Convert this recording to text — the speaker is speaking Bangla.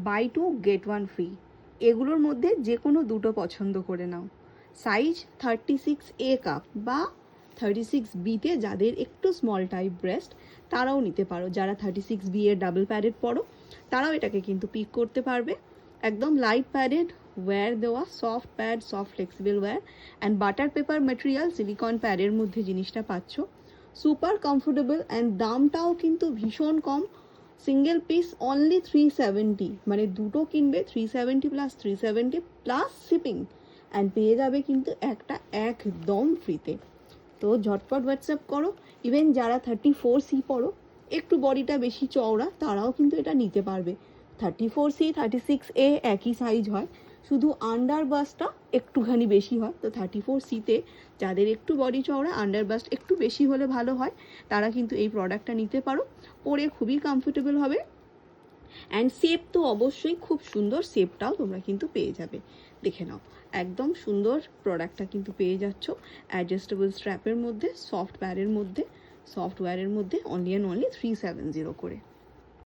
বাই 2 গেট 1 ফ্রি, এগুলোর মধ্যে যে কোনো দুটো পছন্দ করে নাও। সাইজ 36A কাপ বা 36Bতে যাদের একটু স্মল টাইপ ব্রেস্ট তারাও নিতে পারো। যারা 36B এর ডাবল প্যাডেড পরো তারাও এটাকে কিন্তু পিক করতে পারবে। একদম লাইট প্যাডেড ওয়্যার দেওয়া, soft pad, soft flexible wire and butter paper material silicon প্যাডের মধ্যে জিনিসটা পাচ্ছ। সুপার কমফোর্টেবল অ্যান্ড দামটাও কিন্তু ভীষণ কম। সিঙ্গেল পিস অনলি 370, মানে দুটো কিনবে 370 প্লাস 370 প্লাস শিপিং অ্যান্ড পেয়ে যাবে কিন্তু একটা একদম ফ্রিতে। তো ঝটপট হোয়াটসঅ্যাপ করো। ইভেন যারা 34C পড়ো, একটু বডিটা বেশি চওড়া, তারাও কিন্তু এটা নিতে পারবে। 34C 36A একই সাইজ হয়, শুধু আন্ডার বাস্টটা একটুখানি বেশি হয়। তো 34Cতে যাদের একটু বডি চওড়া, আন্ডার বাস্ট একটু বেশি হলে ভালো হয়, তারা কিন্তু এই প্রোডাক্টটা নিতে পারো। পরে খুবই কমফোর্টেবল হবে অ্যান্ড শেপ তো অবশ্যই খুব সুন্দর, শেপটাও তোমরা কিন্তু পেয়ে যাবে। দেখে নাও, একদম সুন্দর প্রোডাক্টটা কিন্তু পেয়ে যাচ্ছ অ্যাডজাস্টেবল স্ট্র্যাপের মধ্যে, সফট প্যাডের মধ্যে, সফটওয়্যারের মধ্যে, অনলি অ্যান্ড অনলি 370 করে।